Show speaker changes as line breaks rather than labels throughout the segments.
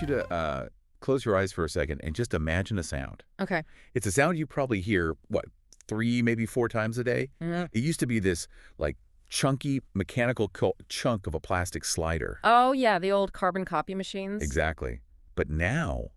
you to close your eyes for a second and just imagine a sound.
Okay.
It's a sound you probably hear, what, 3, maybe 4 times a day?
Mm-hmm.
It used to be this, like, chunky mechanical chunk of a plastic slider.
Oh, yeah, the old carbon copy machines.
Exactly. But now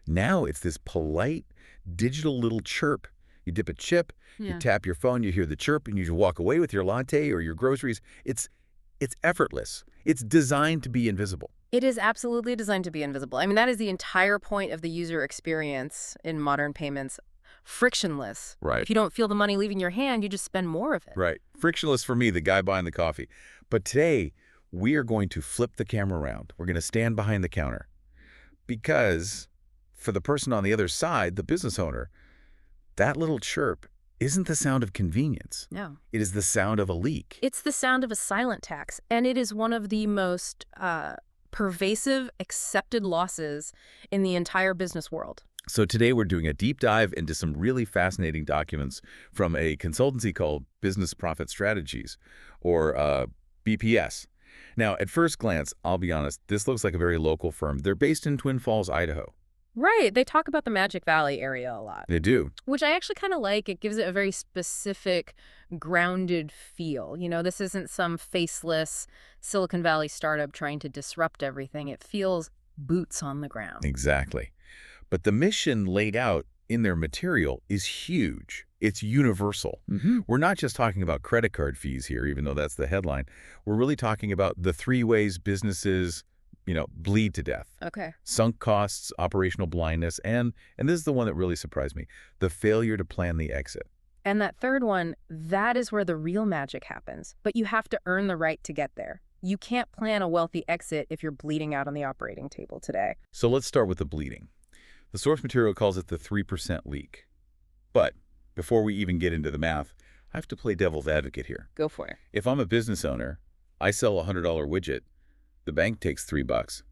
it's this polite digital little chirp. You dip a chip, you tap your phone, you hear the chirp, and you just walk away with your latte or your groceries. It's effortless. It's designed to be invisible.
It is absolutely designed to be invisible. I mean, that is the entire point of the user experience in modern payments. Frictionless.
Right.
If you don't feel the money leaving your hand, you just spend more of it.
Right. Frictionless for me, the guy buying the coffee. But today, we are going to flip the camera around. We're going to stand behind the counter. Because for the person on the other side, the business owner, that little chirp isn't the sound of convenience.
No.
It is the sound of a leak.
It's the sound of a silent tax, and it is one of the most pervasive accepted losses in the entire business world.
So today we're doing a deep dive into some really fascinating documents from a consultancy called Business Profit Strategies, or BPS. Now, at first glance, I'll be honest, this looks like a very local firm. They're based in Twin Falls, Idaho.
Right. They talk about the Magic Valley area a lot.
They do.
Which I actually kind of like. It gives it a very specific, grounded feel. You know, this isn't some faceless Silicon Valley startup trying to disrupt everything. It feels boots on the ground.
Exactly. But the mission laid out in their material is huge. It's universal.
Mm-hmm.
We're not just talking about credit card fees here, even though that's the headline. We're really talking about the 3 ways businesses, bleed to death.
Okay.
Sunk costs, operational blindness, and this is the one that really surprised me, the failure to plan the exit.
And that third one, that is where the real magic happens. But you have to earn the right to get there. You can't plan a wealthy exit if you're bleeding out on the operating table today.
So let's start with the bleeding. The source material calls it the 3% leak. But before we even get into the math, I have to play devil's advocate here.
Go for it.
If I'm a business owner, I sell a $100 widget, the bank takes $3.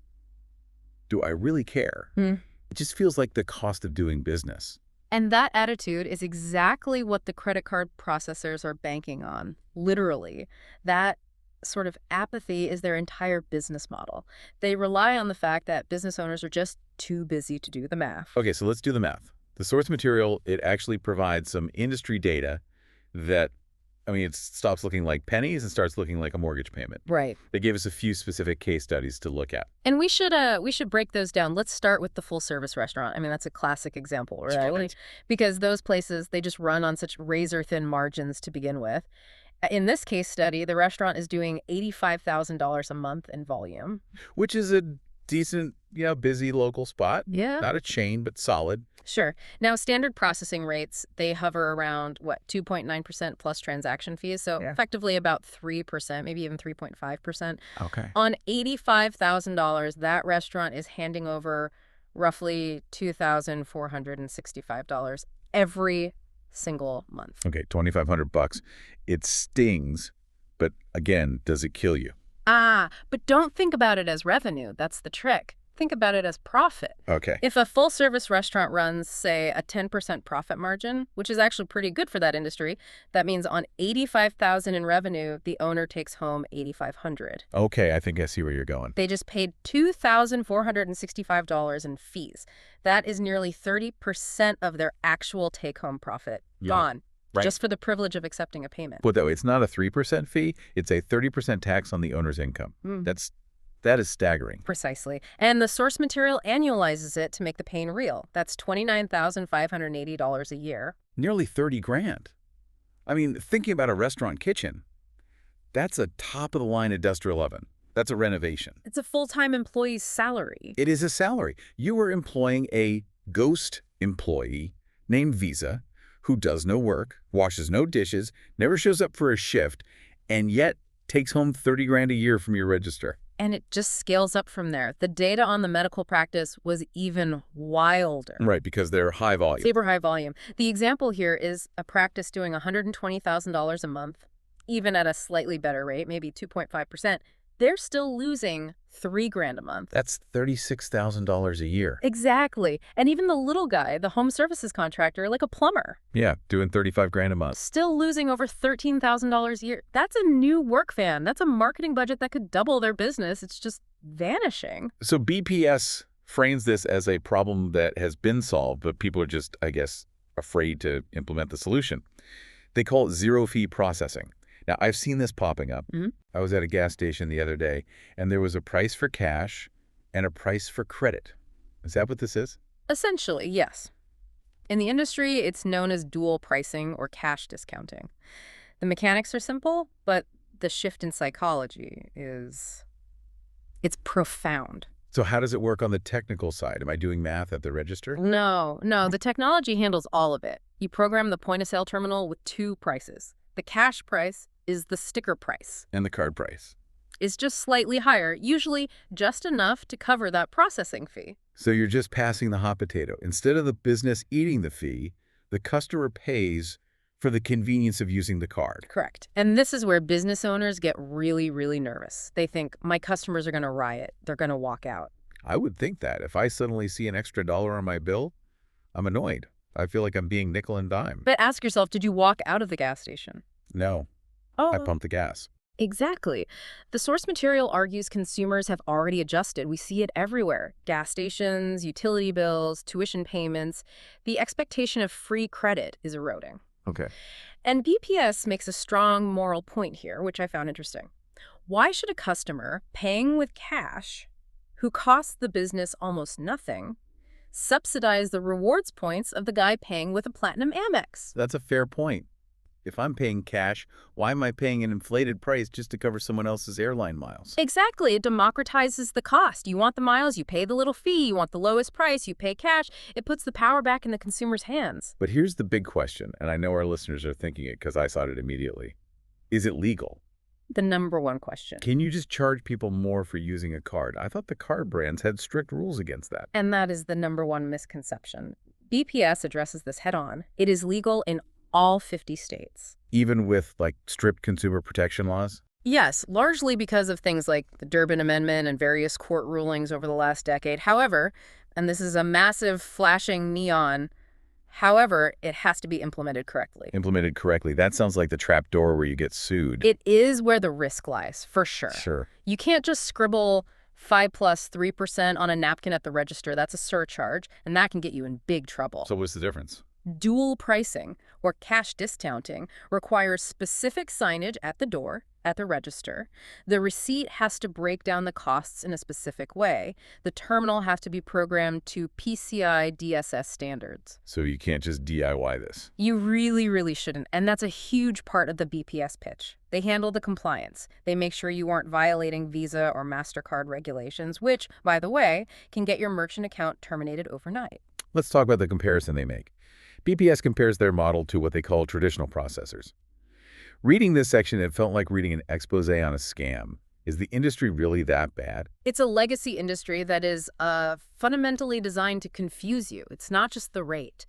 Do I really care? It just feels like the cost of doing business.
And that attitude is exactly what the credit card processors are banking on, literally. That sort of apathy is their entire business model. They rely on the fact that business owners are just too busy to do the math.
Okay, so let's do the math. The source material, it actually provides some industry data that, it stops looking like pennies and starts looking like a mortgage payment.
Right.
They gave us a few specific case studies to look at.
And we should break those down. Let's start with the full-service restaurant. That's a classic example, right? Because those places, they just run on such razor-thin margins to begin with. In this case study, the restaurant is doing $85,000 a month in volume.
Which is a decent, busy local spot.
Yeah.
Not a chain, but solid.
Sure. Now, standard processing rates, they hover around, 2.9% plus transaction fees. So effectively about 3%, maybe even 3.5%.
Okay.
On $85,000, that restaurant is handing over roughly $2,465 every single month.
Okay, $2,500. It stings, but again, does it kill you?
But don't think about it as revenue. That's the trick. Think about it as profit.
Okay.
If a full-service restaurant runs, say, a 10% profit margin, which is actually pretty good for that industry, that means on $85,000 in revenue, the owner takes home $8,500.
Okay, I think I see where you're going.
They just paid $2,465 in fees. That is nearly 30% of their actual take-home profit. Gone.
Right.
Just for the privilege of accepting a payment.
Put that way, it's not a 3% fee, it's a 30% tax on the owner's income. That is staggering.
Precisely. And the source material annualizes it to make the pain real. That's $29,580 a year.
Nearly $30,000. Thinking about a restaurant kitchen, that's a top-of-the-line industrial oven. That's a renovation.
It's a full-time employee's salary.
It is a salary. You are employing a ghost employee named Visa who does no work, washes no dishes, never shows up for a shift, and yet takes home $30,000 a year from your register.
And it just scales up from there. The data on the medical practice was even wilder.
Right, because they're high volume.
Super high volume. The example here is a practice doing $120,000 a month, even at a slightly better rate, maybe 2.5%. They're still losing $3,000 a month.
That's $36,000 a year.
Exactly. And even the little guy, the home services contractor, like a plumber.
Yeah, doing $35,000 a month.
Still losing over $13,000 a year. That's a new work van. That's a marketing budget that could double their business. It's just vanishing.
So BPS frames this as a problem that has been solved, but people are just, I guess, afraid to implement the solution. They call it zero-fee processing. Now, I've seen this popping up.
Mhm.
I was at a gas station the other day, and there was a price for cash and a price for credit. Is that what this is?
Essentially, yes. In the industry, it's known as dual pricing or cash discounting. The mechanics are simple, but the shift in psychology it's profound.
So how does it work on the technical side? Am I doing math at the register?
No, the technology handles all of it. You program the point-of-sale terminal with two prices. The cash price is the sticker price.
And the card price.
It's just slightly higher, usually just enough to cover that processing fee.
So you're just passing the hot potato. Instead of the business eating the fee, the customer pays for the convenience of using the card.
Correct. And this is where business owners get really, really nervous. They think, my customers are going to riot. They're going to walk out.
I would think that. If I suddenly see an extra dollar on my bill, I'm annoyed. I feel like I'm being nickel and dime.
But ask yourself, did you walk out of the gas station?
No, I pumped the gas.
Exactly. The source material argues consumers have already adjusted. We see it everywhere. Gas stations, utility bills, tuition payments. The expectation of free credit is eroding.
Okay.
And BPS makes a strong moral point here, which I found interesting. Why should a customer paying with cash, who costs the business almost nothing, subsidize the rewards points of the guy paying with a Platinum Amex?
That's a fair point. If I'm paying cash, why am I paying an inflated price just to cover someone else's airline miles?
Exactly. It democratizes the cost. You want the miles, you pay the little fee. You want the lowest price, you pay cash. It puts the power back in the consumer's hands.
But here's the big question, and I know our listeners are thinking it because I saw it immediately. Is it legal?
The number one question.
Can you just charge people more for using a card? I thought the card brands had strict rules against that.
And that is the number one misconception. BPS addresses this head on. It is legal in all 50 states.
Even with, like, strict consumer protection laws?
Yes, largely because of things like the Durbin Amendment and various court rulings over the last decade. However, and this is a massive flashing neon, however, it has to be implemented correctly.
Implemented correctly. That sounds like the trap door where you get sued.
It is where the risk lies, for sure.
Sure.
You can't just scribble 5 plus 3% on a napkin at the register. That's a surcharge, and that can get you in big trouble.
So what's the difference?
Dual pricing, or cash discounting, requires specific signage at the door, at the register. The receipt has to break down the costs in a specific way. The terminal has to be programmed to PCI DSS standards.
So you can't just DIY this.
You really, really shouldn't, and that's a huge part of the BPS pitch. They handle the compliance. They make sure you aren't violating Visa or MasterCard regulations, which, by the way, can get your merchant account terminated overnight.
Let's talk about the comparison they make. BPS compares their model to what they call traditional processors. Reading this section, it felt like reading an expose on a scam. Is the industry really that bad?
It's a legacy industry that is fundamentally designed to confuse you. It's not just the rate.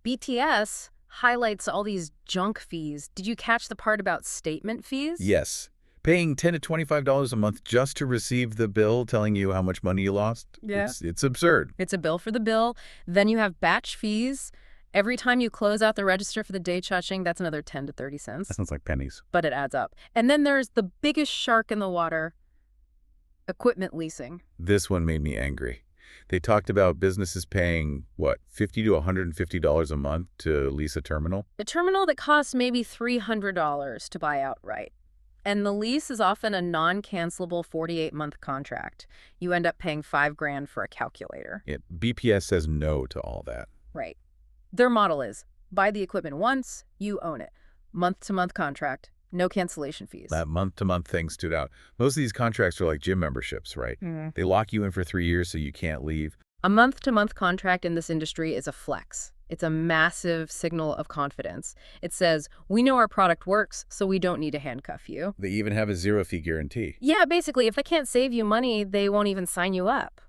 BTS highlights all these junk fees. Did you catch the part about statement fees?
Yes. Paying $10 to $25 a month just to receive the bill telling you how much money you lost?
Yeah.
It's absurd.
It's a bill for the bill. Then you have batch fees. Every time you close out the register for the day cha-ching, that's another 10 to 30 cents.
That sounds like pennies.
But it adds up. And then there's the biggest shark in the water, equipment leasing.
This one made me angry. They talked about businesses paying, what, $50 to $150 a month to lease a terminal?
A terminal that costs maybe $300 to buy outright. And the lease is often a non-cancelable 48-month contract. You end up paying $5,000 for a calculator.
BPS says no to all that.
Right. Their model is, buy the equipment once, you own it. Month-to-month contract, no cancellation fees.
That month-to-month thing stood out. Most of these contracts are like gym memberships, right?
Mm-hmm.
They lock you in for 3 years so you can't leave.
A month-to-month contract in this industry is a flex. It's a massive signal of confidence. It says, we know our product works, so we don't need to handcuff you.
They even have a zero-fee guarantee.
Yeah, basically, if they can't save you money, they won't even sign you up.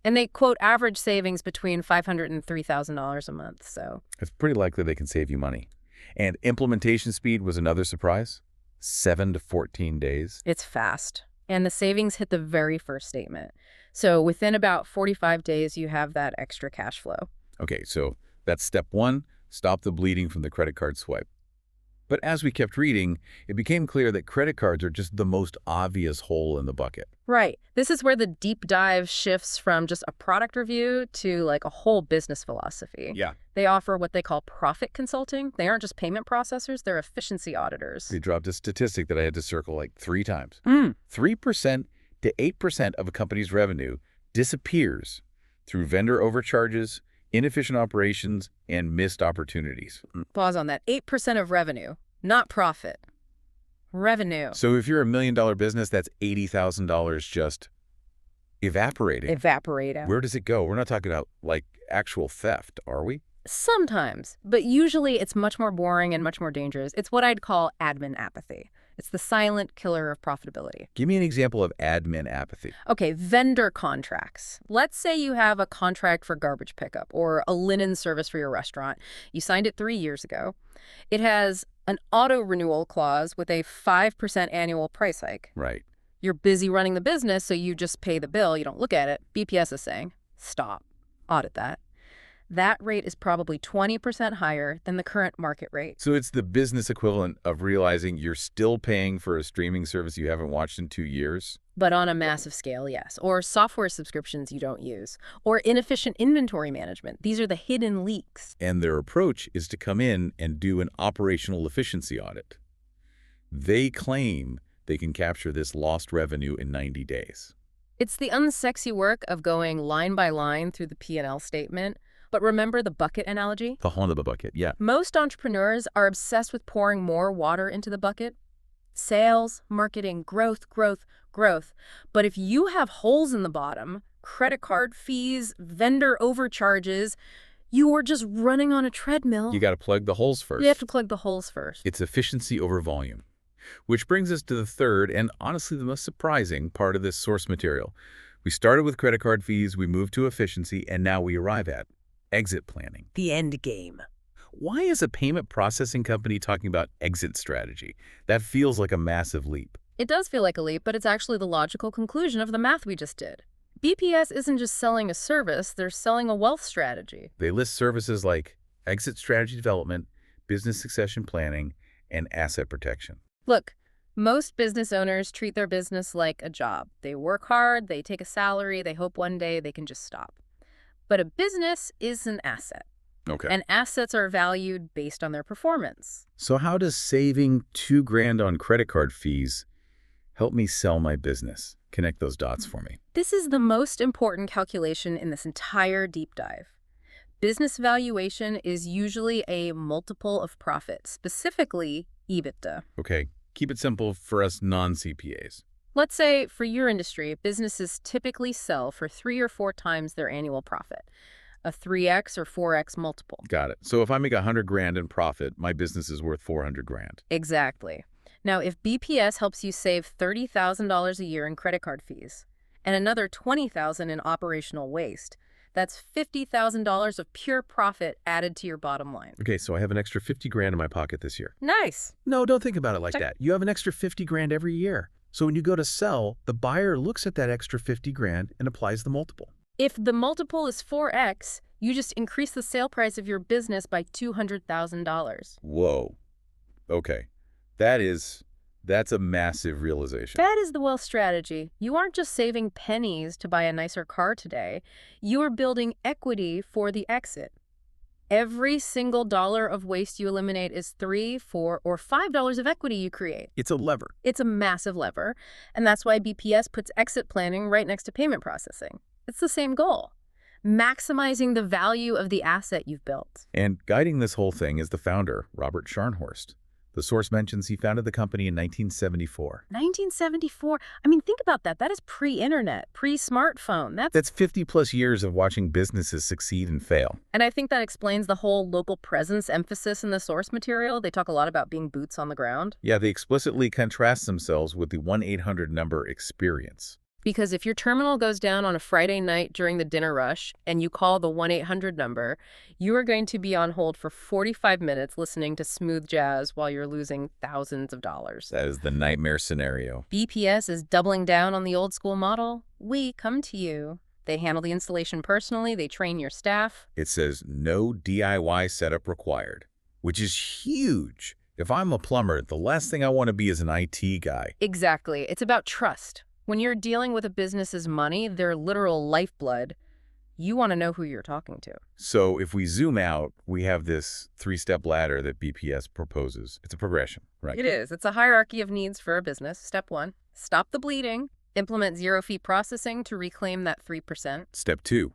And they quote average savings between $500 and $3,000 a month, so.
It's pretty likely they can save you money. And implementation speed was another surprise. 7 to 14 days.
It's fast. And the savings hit the very first statement. So within about 45 days, you have that extra cash flow.
Okay, so that's step one, stop the bleeding from the credit card swipe. But as we kept reading, it became clear that credit cards are just the most obvious hole in the bucket.
Right. This is where the deep dive shifts from just a product review to like a whole business philosophy.
Yeah.
They offer what they call profit consulting. They aren't just payment processors, they're efficiency auditors.
They dropped a statistic that I had to circle like 3 times.
Mm.
3% to 8% of a company's revenue disappears through vendor overcharges, inefficient operations, and missed opportunities.
Pause on that. 8% of revenue, not profit. Revenue.
So if you're $1 million business, that's $80,000 just evaporating.
Evaporate out.
Where does it go? We're not talking about like actual theft, are we?
Sometimes, but usually it's much more boring and much more dangerous. It's what I'd call admin apathy. It's the silent killer of profitability.
Give me an example of admin apathy.
Okay, vendor contracts. Let's say you have a contract for garbage pickup or a linen service for your restaurant. You signed it 3 years ago. It has an auto-renewal clause with a 5% annual price hike.
Right.
You're busy running the business, so you just pay the bill. You don't look at it. BPS is saying, stop. Audit that. That rate is probably 20% higher than the current market rate.
So it's the business equivalent of realizing you're still paying for a streaming service you haven't watched in 2 years.
But on a massive scale, yes. Or software subscriptions you don't use. Or inefficient inventory management. These are the hidden leaks.
And their approach is to come in and do an operational efficiency audit. They claim they can capture this lost revenue in 90 days.
It's the unsexy work of going line by line through the P&L statement. But remember the bucket analogy?
The Honda bucket, yeah.
Most entrepreneurs are obsessed with pouring more water into the bucket. Sales, marketing, growth, growth, growth. But if you have holes in the bottom, credit card fees, vendor overcharges, you are just running on a treadmill.
You got to plug the holes first.
You have to plug the holes first.
It's efficiency over volume. Which brings us to the third and honestly the most surprising part of this source material. We started with credit card fees, we moved to efficiency, and now we arrive at exit planning.
The end game.
Why is a payment processing company talking about exit strategy? That feels like a massive leap.
It does feel like a leap, but it's actually the logical conclusion of the math we just did. BPS isn't just selling a service, they're selling a wealth strategy.
They list services like exit strategy development, business succession planning, and asset protection.
Look, most business owners treat their business like a job. They work hard, they take a salary, they hope one day they can just stop. But a business is an asset.
Okay.
And assets are valued based on their performance.
So how does saving $2,000 on credit card fees help me sell my business? Connect those dots for me.
This is the most important calculation in this entire deep dive. Business valuation is usually a multiple of profit, specifically EBITDA.
Okay, keep it simple for us non-CPAs.
Let's say, for your industry, businesses typically sell for 3 or 4 times their annual profit, a 3x or 4x multiple.
Got it. So if I make $100,000 in profit, my business is worth $400,000.
Exactly. Now, if BPS helps you save $30,000 a year in credit card fees and another $20,000 in operational waste, that's $50,000 of pure profit added to your bottom line.
Okay, so I have an extra $50,000 in my pocket this year.
Nice.
No, don't think about it like that. You have an extra $50,000 every year. So when you go to sell, the buyer looks at that extra $50,000 and applies the multiple.
If the multiple is 4x, you just increase the sale price of your business by $200,000.
Whoa. Okay. That's a massive realization.
That is the wealth strategy. You aren't just saving pennies to buy a nicer car today. You are building equity for the exit. Every single dollar of waste you eliminate is $3, $4, or $5 of equity you create.
It's a lever.
It's a massive lever, and that's why BPS puts exit planning right next to payment processing. It's the same goal, maximizing the value of the asset you've built.
And guiding this whole thing is the founder, Robert Scharnhorst. The source mentions he founded the company in 1974.
1974? I mean, think about that. That is pre-internet, pre-smartphone.
That's 50-plus years of watching businesses succeed and fail.
And I think that explains the whole local presence emphasis in the source material. They talk a lot about being boots on the ground.
Yeah, they explicitly contrast themselves with the 1-800 number experience.
Because if your terminal goes down on a Friday night during the dinner rush and you call the 1-800 number, you are going to be on hold for 45 minutes listening to smooth jazz while you're losing thousands of dollars.
That is the nightmare scenario.
BPS is doubling down on the old school model. We come to you. They handle the installation personally. They train your staff.
It says no DIY setup required, which is huge If I'm a plumber, the last thing I want to be is an IT guy.
Exactly. It's about trust. When you're dealing with a business's money, their literal lifeblood, you want to know who you're talking to.
So if we zoom out, we have this three-step ladder that BPS proposes. It's a progression, right?
It is. It's a hierarchy of needs for a business. Step 1, stop the bleeding. Implement zero-fee processing to reclaim that 3%.
Step 2,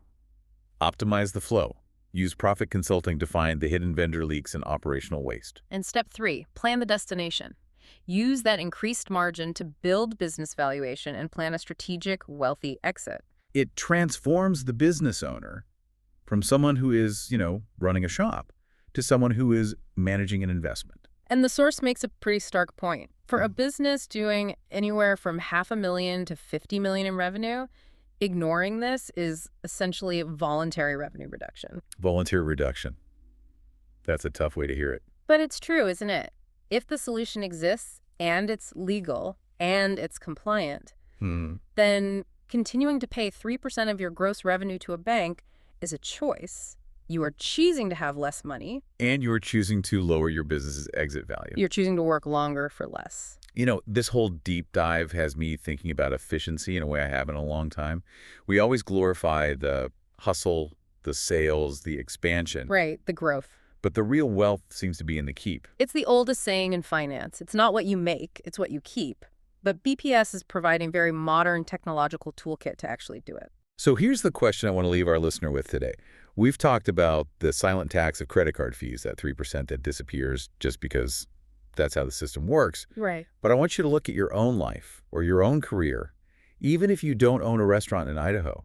optimize the flow. Use profit consulting to find the hidden vendor leaks and operational waste.
And step 3, plan the destination. Use that increased margin to build business valuation and plan a strategic, wealthy exit.
It transforms the business owner from someone who is, running a shop to someone who is managing an investment.
And the source makes a pretty stark point. For a business doing anywhere from $500,000 to $50 million in revenue, ignoring this is essentially voluntary revenue reduction.
Voluntary reduction. That's a tough way to hear it.
But it's true, isn't it? If the solution exists and it's legal and it's compliant, then continuing to pay 3% of your gross revenue to a bank is a choice. You are choosing to have less money.
And you're choosing to lower your business's exit value.
You're choosing to work longer for less.
This whole deep dive has me thinking about efficiency in a way I haven't in a long time. We always glorify the hustle, the sales, the expansion.
Right, the growth.
But the real wealth seems to be in the keep.
It's the oldest saying in finance. It's not what you make, it's what you keep. But BPS is providing very modern technological toolkit to actually do it.
So here's the question I want to leave our listener with today. We've talked about the silent tax of credit card fees, that 3% that disappears just because that's how the system works.
Right.
But I want you to look at your own life or your own career, even if you don't own a restaurant in Idaho.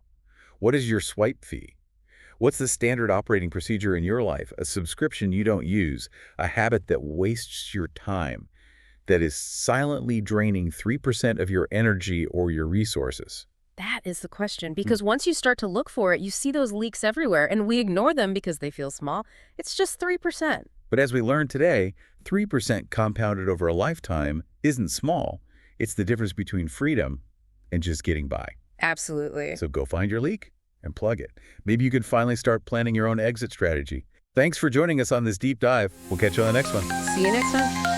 What is your swipe fee? What's the standard operating procedure in your life? A subscription you don't use, a habit that wastes your time, that is silently draining 3% of your energy or your resources?
That is the question, because once you start to look for it, you see those leaks everywhere, and we ignore them because they feel small. It's just 3%.
But as we learned today, 3% compounded over a lifetime isn't small. It's the difference between freedom and just getting by.
Absolutely.
So go find your leak and plug it. Maybe you can finally start planning your own exit strategy. Thanks for joining us on this deep dive. We'll catch you on the next one.
See you next time.